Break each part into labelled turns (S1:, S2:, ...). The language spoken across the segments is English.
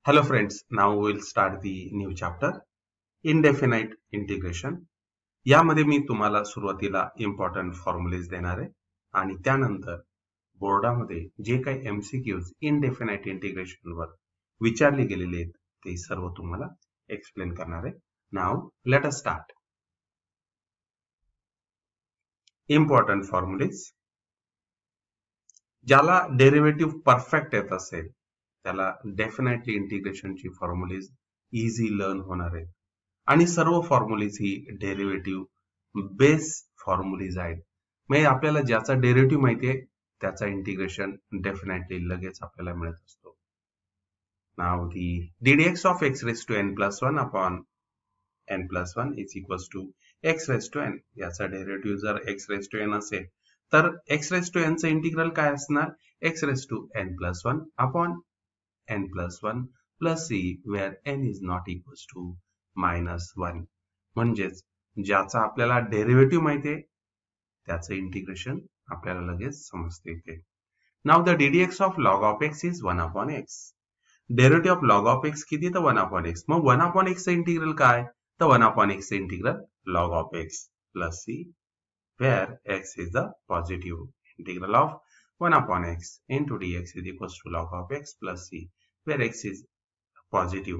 S1: Hello friends, now we will start the new chapter, indefinite integration. यामध्ये मी तुम्हाला सुरुवातीला important formulas देणार आहे आणि त्यानंतर बोर्डामध्ये जे काही MCQs इनडेफिनाइट इंटिग्रेशनवर विचारले गेलेले आहेत ते सर्व तुम्हाला एक्सप्लेन करणार आहे. Now let us start. Important formulas. ज्याला डेरिव्हेटिव्ह परफेक्ट येत असेल त्याला डेफिनेटली इंटिग्रेशनची फॉर्म्युलेज इझी लर्न होणार आहेत आणि सर्व फॉर्म्युलेज ही डेरिव्हेटिव्ह बेस फॉर्म्युलेज आहेत. म्हणजे आपल्याला ज्याचा डेरिव्हेटिव्ह माहिती आहे त्याचा इंटिग्रेशन डेफिनेटली लगेच आपल्याला मिळत असतो. नाव दी ddx of x raised to n plus 1 upon n plus 1 is equals to x raised to n. याचा डेरिव्हेटिव्ह जर x raised to n असेल तर x raised to n चं इंटिग्रल काय असणार? x raised to n plus 1 upon n plus 1 plus c where n is not equals to minus 1. म्हणजेच ज्याचा आपल्याला डेरिव्हेटिव्ह माहिती आहे त्याचं इंटिग्रेशन आपल्याला लगेच समजते इथे. नाव the ddx of log of x is 1 upon x. Derivative of log of x किती? तर 1 upon x. मग 1 upon x चं इंटिग्रल काय? तर 1 upon x चं integral log of x plus c where x is the positive. Integral of 1 upon x into dx is equals to log of x plus c where x is positive.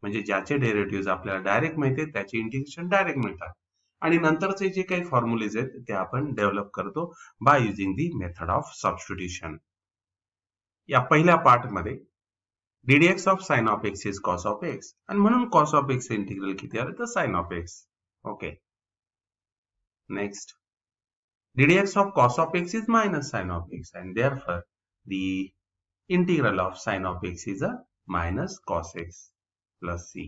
S1: म्हणजे ज्याचे derivative आपल्याला direct माहिती आहेत त्याचे integration direct मिळतात आणि नंतरचे जे काही फॉर्म्युलेज आहेत ते आपण डेव्हलप करतो by using the method of substitution. या पहिल्या पार्ट मध्ये ddx of sine of x is cos of x आणि म्हणून cos ऑफ x इंटिग्रल किती आले तर sine of x. Okay. Next ddx of cos of x is minus sin of x and therefore the integral of sin of x is a minus cos x plus c.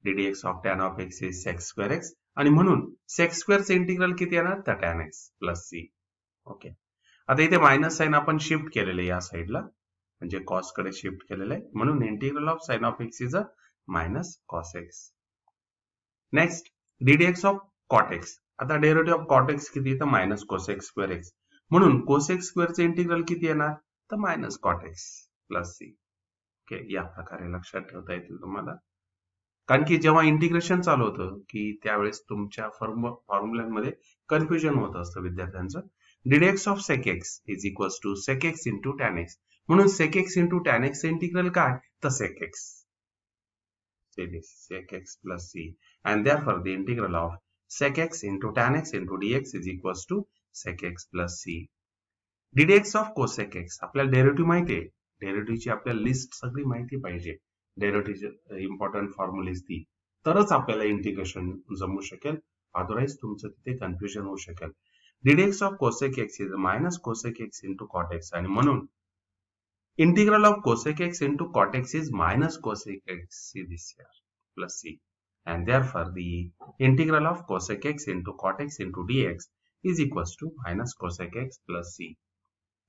S1: ddx of tan of x is sec square x आणि म्हणून sec square चे integral किती येणार तर tan x plus c. Okay. आता इथे minus sign आपण shift केलेले या साइडला म्हणजे cos कडे शिफ्ट केलेले आहे म्हणून integral of sin of x is a minus cos x. Next ddx of cot x. आता डेरिव्हेटिव्ह ऑफ cot x किती तर मायनस cosec स्क्वेअर x म्हणून cosec स्क्वेअर चे इंटिग्रल किती येणार तर minus cot x plus c. Okay. या प्रकारे लक्षात ठेवता येतील तुम्हाला कारण की जेव्हा इंटिग्रेशन चालू होतं की त्यावेळेस तुमच्या फॉर्म्युलांमध्ये कन्फ्युजन होत असतं विद्यार्थ्यांचं. ddx of sec x is equals to sec x into tan x म्हणून sec x into tan x चे इंटिग्रल काय तर sec x sec x plus c and therefore the integral of sec x into tan x into dx is equals to sec x plus c. ddx of cosec x आपल्याला derivative माहिती आहे. डेरिव्हेटिव्हची आपल्याला list सगळी माहिती पाहिजे. डेरिव्हेटिव्हचे important formulas ती तरच आपल्याला इंटिग्रेशन जमू शकेल. अदरवाइज तुमचं तिथे कन्फ्युजन होऊ शकेल. ddx of cosec x is minus cosec x into cot x आणि म्हणून integral of cosec x into cot x is minus cosec x this here plus c and therefore the integral of cosec x into cot x into dx is equals to minus cosec x plus c.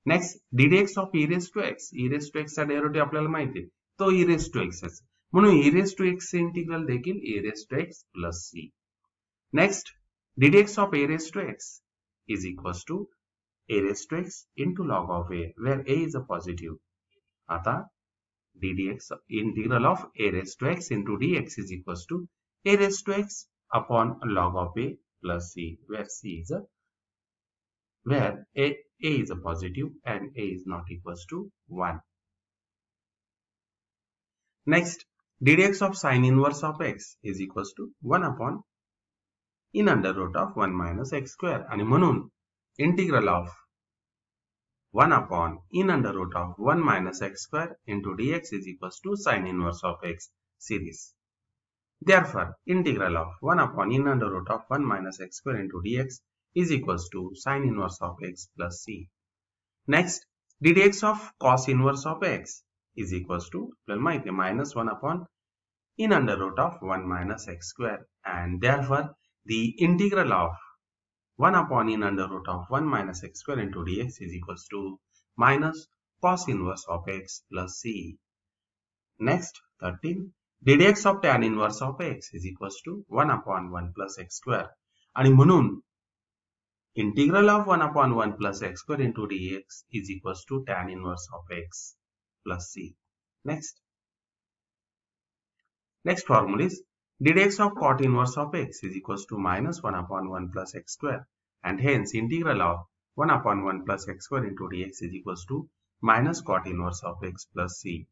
S1: Next ddx of e raised to x. e raised to x चा derivative आपल्याला माहिती आहे तो e raised to x आहे म्हणून e raised to x चे integral देखील e raised to x plus c. Next ddx of a raised to x is equals to a raised to x into log of a where a is a positive. आता ddx integral of a raised to x into dx is equals to a raised to x upon log of a plus c where a is a positive and a is not equals to 1. Next ddx of sin inverse of x is equals to 1 upon in under root of 1 minus x square आणि म्हणून integral of 1 upon in under root of 1 minus x square into dx is equals to sin inverse of x series. Therefore, integral of 1 upon in under root of 1 minus x square into dx is equals to sin inverse of x plus c. Next, ddx of cos inverse of x is equals to minus 1 upon in under root of 1 minus x square and therefore the integral of 1 upon in under root of 1 minus x square into dx is equals to minus cos inverse of x plus c. Next 13 ddx of tan inverse of x is equals to 1 upon 1 plus x square आणि म्हणून integral of 1 upon 1 plus x square into dx is equals to tan inverse of x plus c. Next Next formula is ddx of cot inverse of x is equals to minus 1 upon 1 plus x square, and hence integral of 1 upon 1 plus x square into dx is equals to minus cot inverse of x plus c.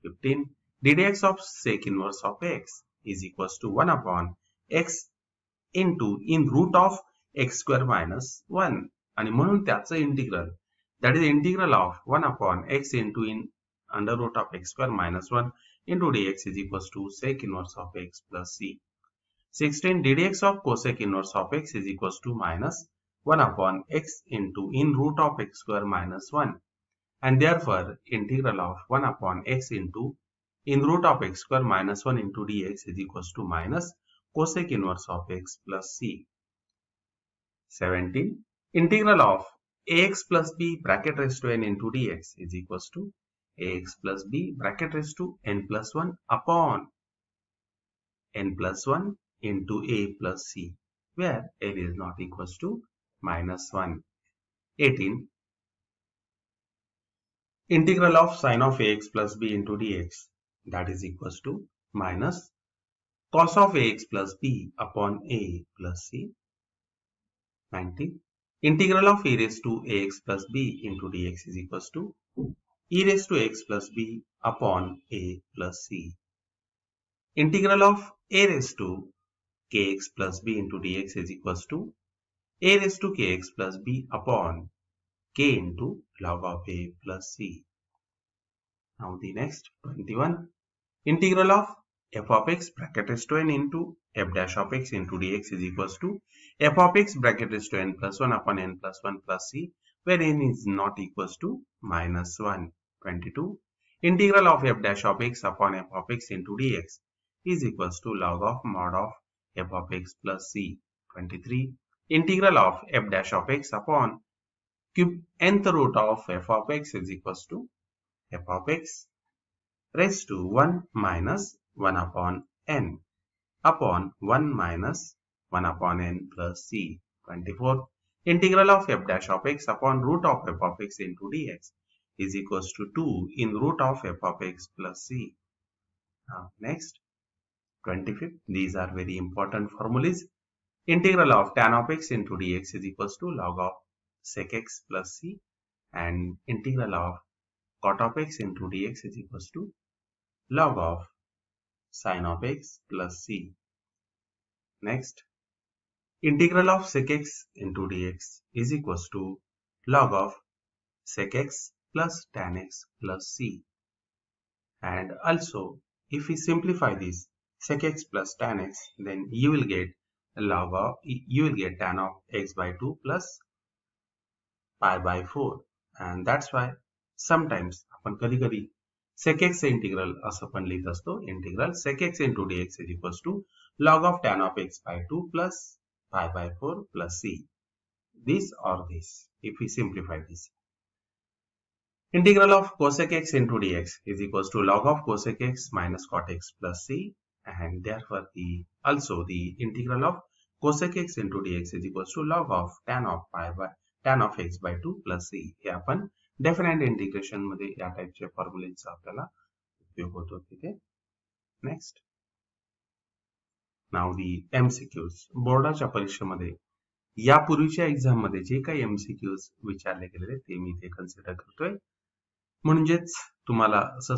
S1: 15. ddx of sec inverse of x is equals to 1 upon x into in root of x square minus 1, आणि म्हणून त्याचं integral that is integral of 1 upon x into in under root of x square minus 1 into dx is equals to sec inverse of x plus c. 16. ddx of cosec inverse of x is equals to minus 1 upon x into in root of x square minus 1, and therefore integral of 1 upon x into in root of x square minus 1 into dx is equals to minus cosec inverse of x plus c. 17. Integral of ax plus b bracket raised to n into dx is equals to ax plus b bracket raised to n plus 1 upon n plus 1 into a plus c, where n is not equals to minus 1. 18. Integral of sine of ax plus b into dx, that is equals to minus cos of ax plus b upon a plus c. 19. Integral of e raised to ax plus b into dx is equals to e raised to x plus b upon a plus c. Integral of a raised to kx plus b into dx is equals to a raised to kx plus b upon k into log of a plus c. Now the next 21. Integral of f of x bracket raised to n into f dash of x into dx is equals to f of x bracket raised to n plus 1 upon n plus 1 plus c, where n is not equals to minus 1. 22. Integral of f dash of x upon f of x into dx is equals to log of mod of f of x plus c. 23. Integral of f dash of x upon cube nth root of f of x is equals to f of x raised to 1 minus 1 upon n upon 1 minus 1 upon n plus c. 24. Integral of f dash of x upon root of f of x into dx is equals to 2 in root of f of x plus c. Now next 25th, these are very important formulas. Integral of tan of x into dx is equals to log of sec x plus c, and integral of cot of x into dx is equals to log of sin of x plus c. Next, integral of sec x into dx is equals to log of sec x plus tan x plus c. And also, if we simplify this sec x plus tan x, then you will get tan of x by 2 plus pi by 4, and that's why sometimes आपण कधी कधी sec x integral असं पण लिहित असतो. Integral sec x into dx is equals to log of tan of x by 2 plus pi by 4 plus c. This or this, if we simplify this. Integral of cosec x into dx is equals to log of cosec x minus cot x plus c, and therefore the integral of cosec x into dx is equals to log of tan of x by 2 plus c. हे आपण definite integration मध्ये या टाइपचे फॉर्म्युलेचा आपल्याला उपयोग होतो तिथे. Next, नाव दी MCQs. बोर्डाच्या परीक्षेमध्ये यापूर्वीच्या एक्झाम मध्ये जे काही एमसीक्यूज विचारले गेलेले ते मी इथे कन्सिडर करतोय, म्हणजेच तुम्हाला असं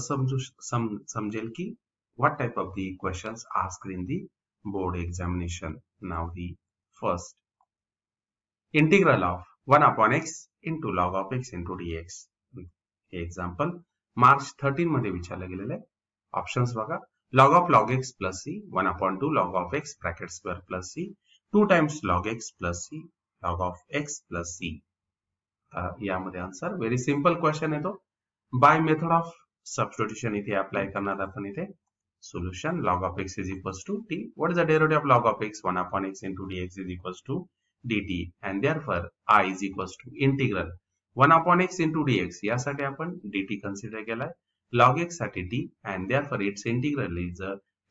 S1: समजेल की what type of the questions asked in the board examination. Now the first, integral of 1 upon x into log of x into dx. Hey example मार्च 13 मध्ये विचारलं गेलेलं आहे. ऑप्शन्स बघा. log of x plus c, 1 upon 2 log of x bracket square plus c, 2 times log x plus c, log of x plus c. यामध्ये answer very simple question आहे तो. By method of substitution इथे apply करणार आपण इथे. Solution, log of x is equals to t. What is the derivative of log of x? 1 upon x into dx is equals to dt, and therefore I is equals to integral 1 upon x into dx. यासाठी आपण dt consider केलाय, log x साठी t, and therefore its integral is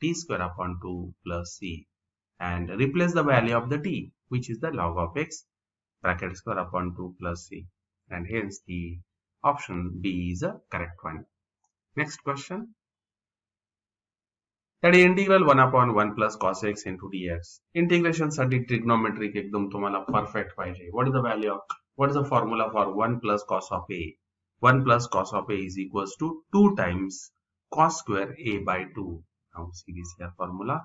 S1: t square upon 2 plus c, and replace the value of the t, which is the log of x bracket square upon 2 plus c, and hence the option B is a correct one. Next question. that integral 1 upon 1 plus cos x into dx. Integration साठी trigonometric एकदम तुम्हाला perfect पाहिजे. What is the value of, what is the formula for 1 plus cos of a? 1 plus cos of a is equals to 2 times cos square a by 2. Now see this here formula.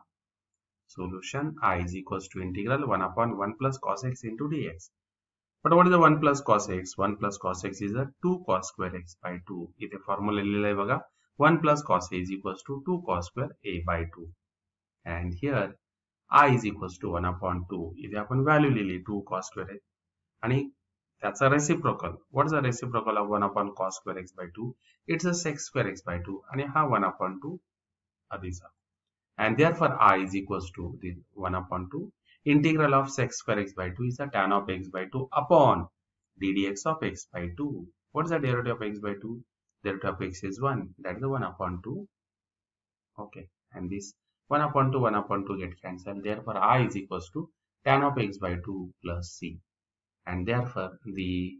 S1: Solution I is equals to integral 1 upon 1 plus cos x into dx. But what is the 1 plus cos x? 1 plus cos x is a 2 cos square x by 2. इथे formula लिहिलेला आहे बघा. 1 plus cos a is equals to 2 cos square a by 2. And here I is equals to 1 upon 2. इथे आपण value लिहिली 2 cos square a. आणि त्याचा reciprocal. What is the reciprocal of 1 upon cos square x by 2? It's a sec square x by 2. आणि हा 1 upon 2 आधीचा. And therefore I is equals to the 1 upon 2. Integral of sec square x by 2 is the tan of x by 2 upon ddx of x by 2. What is the derivative of x by 2? Derivative of x is 1. That is the 1 upon 2. Okay. And this 1 upon 2 get cancelled. Therefore, I is equals to tan of x by 2 plus c. And therefore, the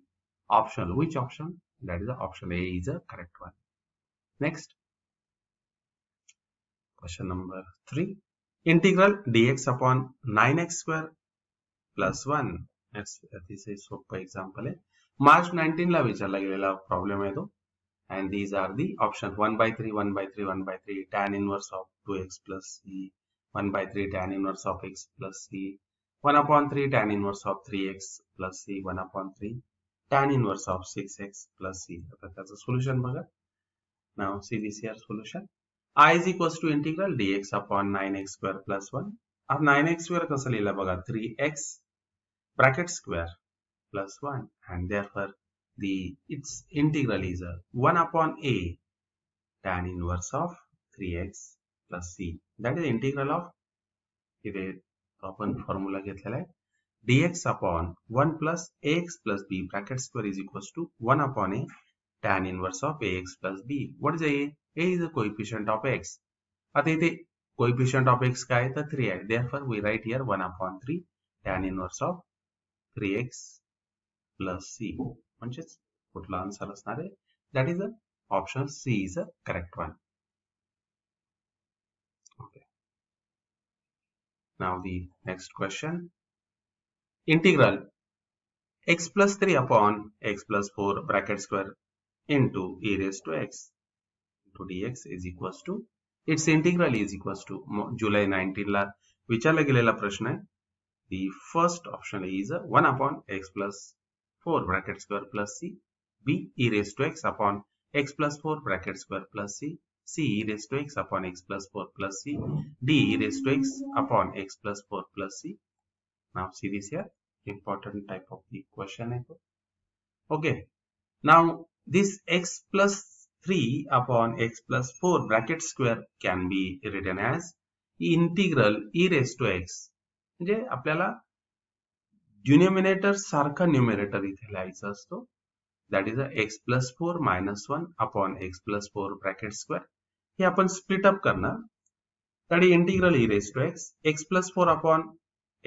S1: option, which option? That is the option A is the correct one. Next. Question number 3. Integral dx upon 9x square plus 1. This is सोपं example आहे. March 19 ला विचारला गेलेला problem आहे तो. And these are the options 1 by 3, 1 by 3, 1 by 3, tan inverse of 2x plus c, 1 by 3 tan inverse of x plus c, 1 upon 3 tan inverse of 3x plus c, 1 upon 3 tan inverse of 6x plus c. आता त्याचं solution बघा. Now see this here solution. I is equals to integral dx upon 9x square plus 1. अब 9x square कसं लिहिला बघा 3x bracket square plus 1, and therefore its integral is 1 upon a tan inverse of 3x plus c. That is the integral of इथे आपण formula घेतलेला आहे dx upon 1 plus ax plus b bracket square is equals to 1 upon a tan inverse of ax plus b. What is a? A is the coefficient of x. आता इथे coefficient of x काय तर 3 आहे. Therefore we write here 1 upon 3 tan inverse of 3x plus c. म्हणजेच कुठला answer असणार आहे? That is the option C is the correct one. Okay. Now the next question. Integral x plus 3 upon x plus 4 bracket square into e raised to x into dx is equals to, its integral is equals to, July 19 ला विचारला गेलेला प्रश्न आहे. The first option is 1 upon x plus 4 bracket square plus c, b e raised to x upon x plus 4 bracket square plus c, c e raised to x upon x plus 4 plus c, d e raised to x upon x plus 4 plus c. Now see this here, important type of the question. Okay, now this x plus 3 upon x plus 4 bracket square can be written as integral e raised to x. म्हणजे आपल्याला denominator सारखा numerator इथे लिहायचा असतो. That is x plus 4 minus 1 upon x plus 4 bracket square. हे आपण split up करणार. त्यासाठी integral e raised to x, x plus 4 upon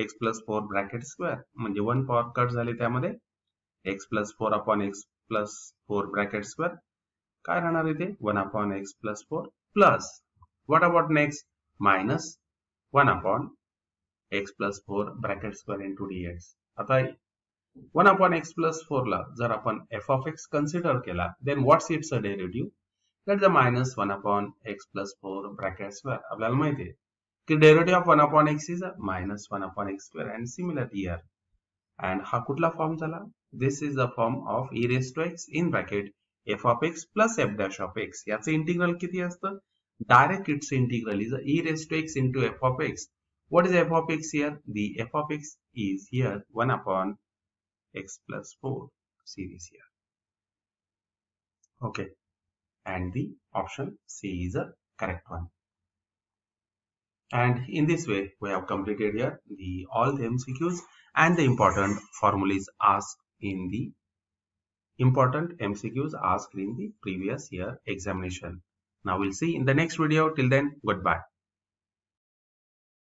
S1: x plus 4 bracket square म्हणजे 1 पॉवर कट झाले त्यामध्ये x plus 4 upon x plus 4 bracket square काय राहणार इथे 1 upon x plus 4 plus what about next minus 1 upon x plus 4 bracket square into dx. आता 1 upon x plus 4 ला जर आपण f of x consider केला then what's its a derivative? That's the minus 1 upon x plus 4 bracket square. आपल्याला माहिती आहे की derivative of 1 upon x is a minus 1 upon x square and similar here. And हा कुठला form झाला? This is the form of e raised to x in bracket f of x plus f dash of x. याचं integral किती असतं? Direct its integral is e raised to x into f of x. What is f of x here? The f of x is here 1 upon x plus 4. See this here. Okay. And the option C is the correct one. And in this way, we have completed here all the MCQs and the important formulas asked in the previous year examination. Now we'll see in the next video. Till then, goodbye.